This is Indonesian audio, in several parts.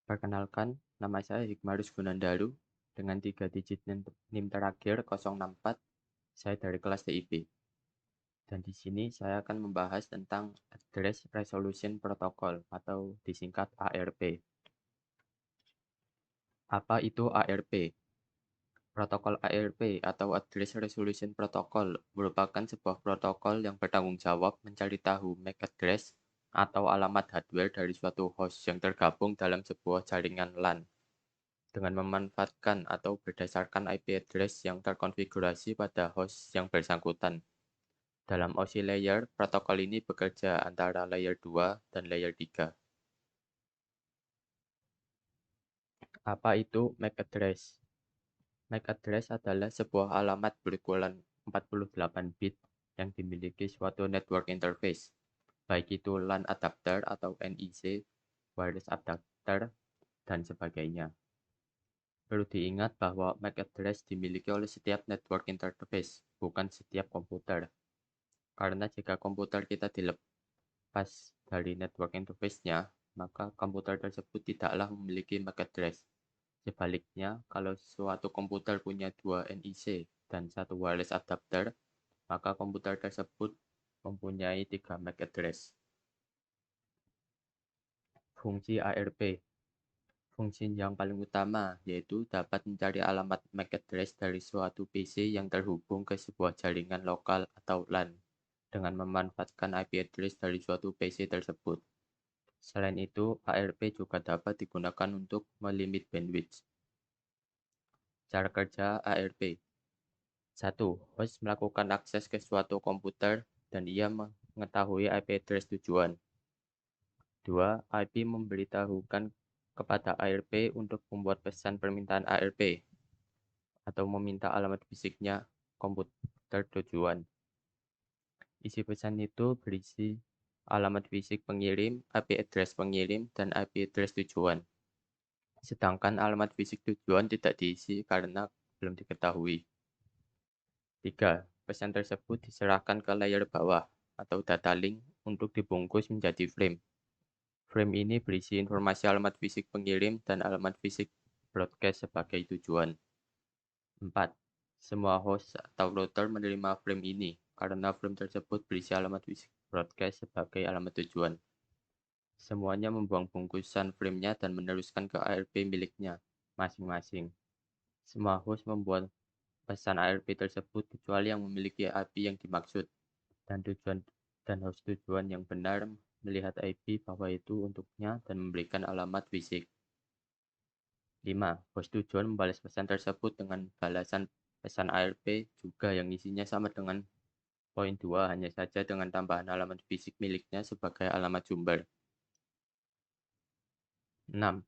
Perkenalkan, nama saya Hikmarus Gunandaru dengan 3 digit NIM terakhir 064. Saya dari kelas TIP. Dan di sini saya akan membahas tentang Address Resolution Protocol atau disingkat ARP. Apa itu ARP? Protokol ARP atau Address Resolution Protocol merupakan sebuah protokol yang bertanggung jawab mencari tahu MAC address atau alamat hardware dari suatu host yang tergabung dalam sebuah jaringan LAN dengan memanfaatkan atau berdasarkan IP address yang terkonfigurasi pada host yang bersangkutan. Dalam OSI layer, protokol ini bekerja antara layer 2 dan layer 3. Apa itu MAC address? MAC address adalah sebuah alamat berukuran 48 bit yang dimiliki suatu network interface, baik itu LAN adapter atau NIC, wireless adapter, dan sebagainya. Perlu diingat bahwa MAC address dimiliki oleh setiap network interface, bukan setiap komputer. Karena jika komputer kita dilepas dari network interface-nya, maka komputer tersebut tidaklah memiliki MAC address. Sebaliknya, kalau suatu komputer punya 2 NIC dan 1 wireless adapter, maka komputer tersebut mempunyai 3 MAC address. Fungsi ARP. Fungsi yang paling utama yaitu dapat mencari alamat MAC address dari suatu PC yang terhubung ke sebuah jaringan lokal atau LAN dengan memanfaatkan IP address dari suatu PC tersebut. Selain itu, ARP juga dapat digunakan untuk melimit bandwidth. Cara kerja ARP. 1. Host melakukan akses ke suatu komputer dan ia mengetahui IP address tujuan. 2. IP memberitahukan kepada ARP untuk membuat pesan permintaan ARP atau meminta alamat fisiknya komputer tujuan. Isi pesan itu berisi alamat fisik pengirim, IP address pengirim, dan IP address tujuan. Sedangkan alamat fisik tujuan tidak diisi karena belum diketahui. 3. Pesan tersebut diserahkan ke layer bawah atau data link untuk dibungkus menjadi frame. Frame ini berisi informasi alamat fisik pengirim dan alamat fisik broadcast sebagai tujuan. 4. Semua host atau router menerima frame ini karena frame tersebut berisi alamat fisik broadcast sebagai alamat tujuan. Semuanya membuang bungkusan frame-nya dan meneruskan ke ARP miliknya masing-masing. Semua host membuat pesan ARP tersebut kecuali yang memiliki IP yang dimaksud dan host tujuan yang benar melihat IP bahwa itu untuknya dan memberikan alamat fisik. 5. Host tujuan membalas pesan tersebut dengan balasan pesan ARP juga yang isinya sama dengan poin 2, hanya saja dengan tambahan alamat fisik miliknya sebagai alamat sumber. 6.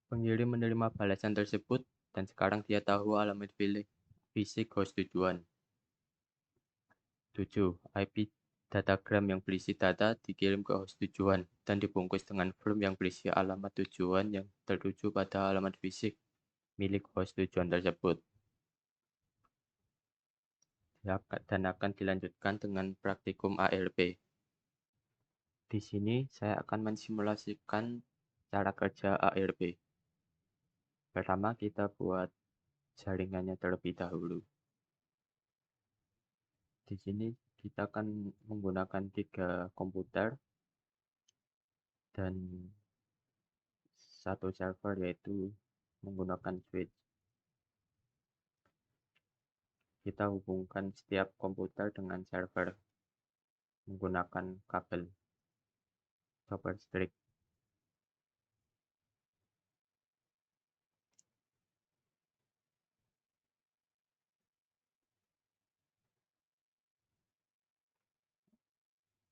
Pengirim menerima balasan tersebut dan sekarang dia tahu alamat fisik host tujuan. 7. IP datagram yang berisi data dikirim ke host tujuan dan dibungkus dengan frame yang berisi alamat tujuan yang tertuju pada alamat fisik milik host tujuan tersebut. Dan akan dilanjutkan dengan praktikum ARP. Di sini saya akan mensimulasikan cara kerja ARP. Pertama, kita buat jaringannya terlebih dahulu. Di sini kita akan menggunakan 3 komputer dan 1 server, yaitu menggunakan switch. Kita hubungkan setiap komputer dengan server menggunakan kabel copper strip.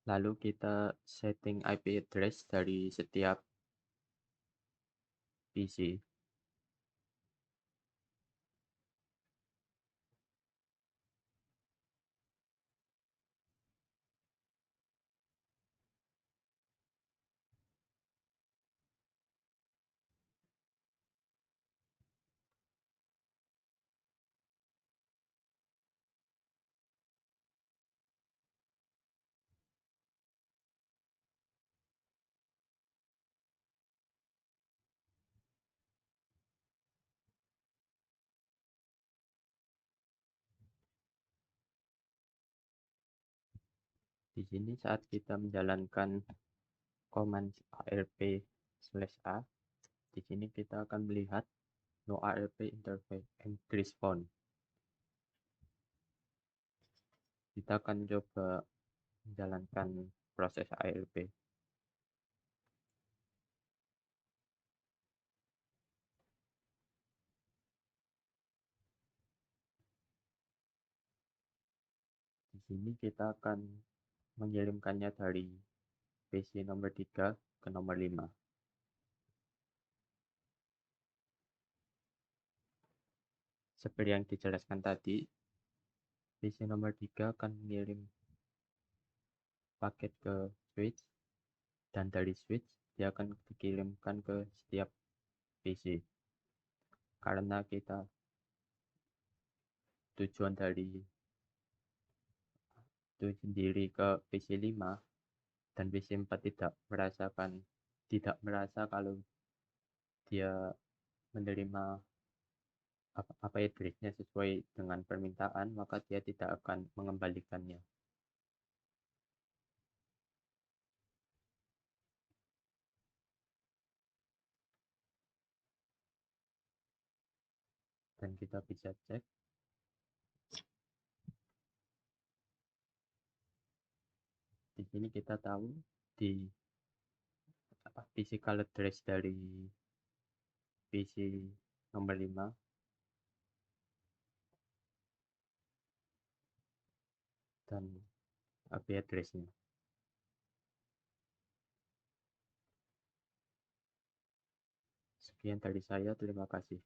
Lalu kita setting IP address dari setiap PC. Di sini saat kita menjalankan command arp/a, di sini kita akan melihat no arp interface and response. Kita akan coba menjalankan proses arp. Di sini kita akan mengirimkannya dari PC nomor 3 ke nomor 5. Seperti yang dijelaskan tadi, PC nomor 3 akan mengirim paket ke switch, dan dari switch dia akan dikirimkan ke setiap PC. Karena kita tujuan dari itu sendiri ke PC 5 dan PC 4 tidak merasa kalau dia menerima apa address-nya sesuai dengan permintaan, maka dia tidak akan mengembalikannya. Dan kita bisa cek di sini, kita tahu di physical address dari PC nomor 5 dan IP address-nya. Sekian dari saya, terima kasih.